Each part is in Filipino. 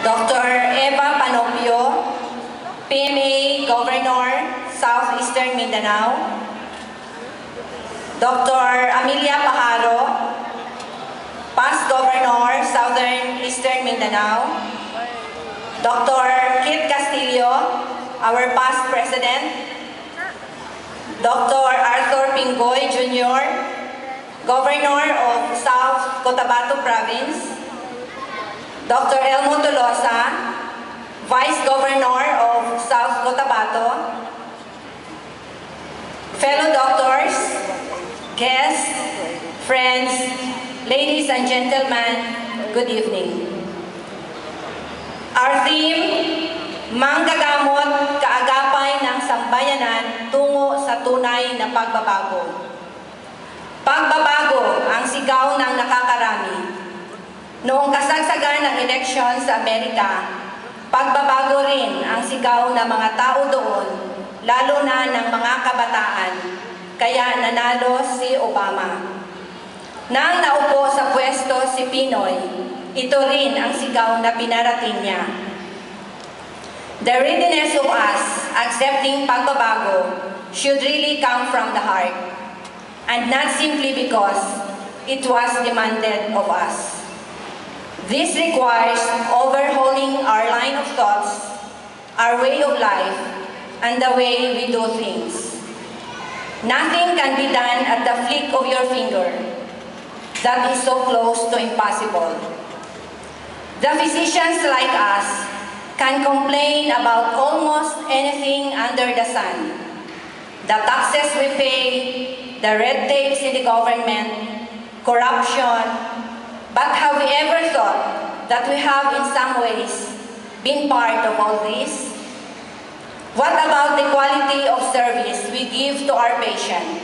Dr. Eva Panopio, PMA Governor, Southeastern Mindanao. Dr. Amelia Pajaro, past Governor, Southern Eastern Mindanao. Dr. Kit Castillo, our past President. Dr. Arthur Pingoy Jr., Governor of South Cotabato Province. Dr. Elmo Tolosa, Vice Governor of South Cotabato. Fellow doctors, guests, friends, ladies and gentlemen, good evening. Our theme, manggagamot kaagapay ng sambayanan tungo sa tunay na pagbabago. Pagbabago ang sigaw ng nakakarami. Noong kasagsagan ng eleksyon sa Amerika, pagbabago rin ang sigaw ng mga tao doon, lalo na ng mga kabataan, kaya nanalo si Obama. Nang naupo sa pwesto si Pinoy, ito rin ang sigaw na pinarating niya. The readiness of us accepting pagbabago should really come from the heart, and not simply because it was demanded of us. This requires overhauling our line of thoughts, our way of life, and the way we do things. Nothing can be done at the flick of your finger. That is so close to impossible. The physicians like us can complain about almost anything under the sun. The taxes we pay, the red tapes in the government, corruption. But have we ever thought that we have in some ways been part of all this? What about the quality of service we give to our patient?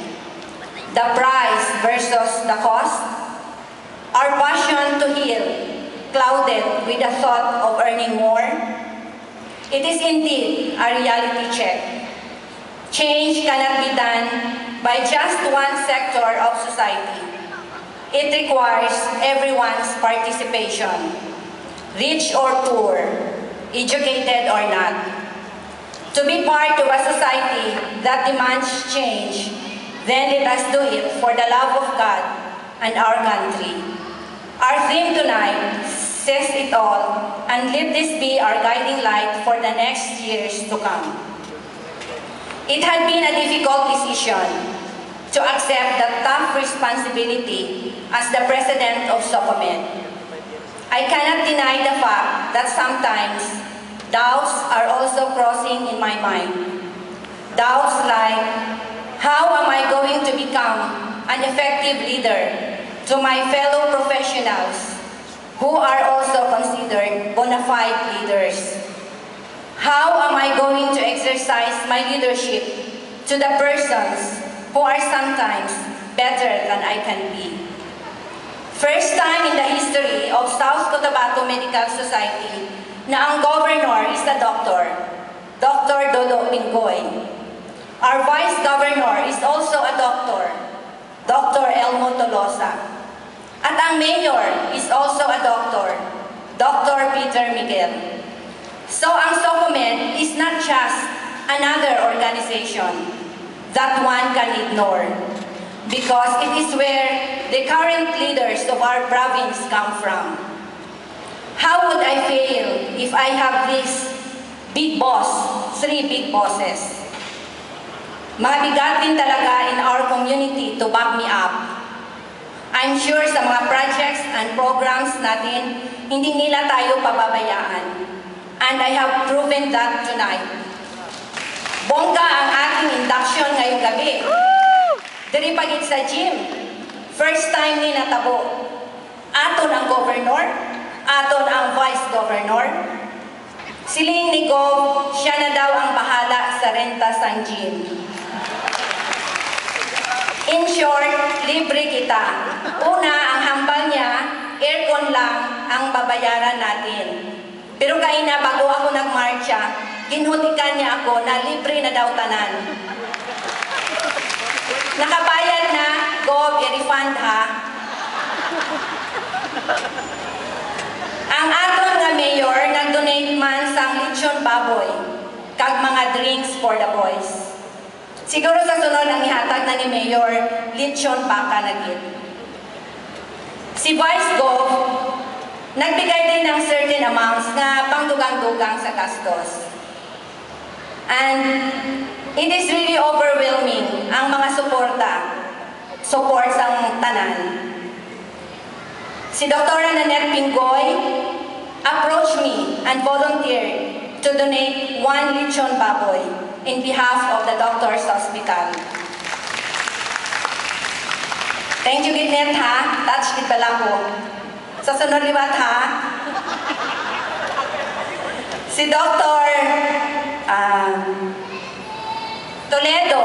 The price versus the cost? Our passion to heal, clouded with the thought of earning more? It is indeed a reality check. Change cannot be done by just one sector of society. It requires everyone's participation, rich or poor, educated or not. To be part of a society that demands change, then let us do it for the love of God and our country. Our theme tonight says it all, and let this be our guiding light for the next years to come. It had been a difficult decision to accept the tough responsibility as the president of SOCOMED. I cannot deny the fact that sometimes doubts are also crossing in my mind. Doubts like, how am I going to become an effective leader to my fellow professionals who are also considered bona fide leaders? How am I going to exercise my leadership to the persons who are sometimes better than I can be? First time in the history of South Cotabato Medical Society na ang governor is a doctor, Dr. Dodo Pingoy. Our vice governor is also a doctor, Dr. Elmo Tolosa. At ang mayor is also a doctor, Dr. Peter Miguel. So ang SOCOMED is not just another organization that one can ignore, because it is where the current leaders of our province come from. How would I fail if I have this big boss, 3 big bosses? Mabigat din talaga in our community to back me up. I'm sure sa mga projects and programs natin, hindi nila tayo pababayaan. And I have proven that tonight. Bongga ang ating induction ngayong gabi. Diri pagit sa gym. First time ni natabo. Aton ang governor, aton ang vice governor. Siling ni Gov, siya na daw ang bahala sa renta sang gym. In short, libre kita. Una, ang hambal niya, aircon lang ang babayaran natin. Pero kaina bago ako nagmarcha, ginhutikan niya ako na libre na daw tanan. Nakabayad na, Gov, i-refund ha. Ang aton nga mayor nagdonate lechon baboy, kag mga drinks for the boys. Siguro sa sunod ang ihatag na ni Mayor, lechon baka na gid. Si Vice Gov, nagbigay din ng certain amounts na pangdugang-dugang sa gastos. And it is really overwhelming ang mga support sa tanan. Si Dr. Nanette Pingoy approached me and volunteered to donate 1 lechon baboy in behalf of the Doctors Hospital. Thank you, Gitnet, ha? Touch di pala ko. Sa sunod liwat, ha? Si Dr. Toledo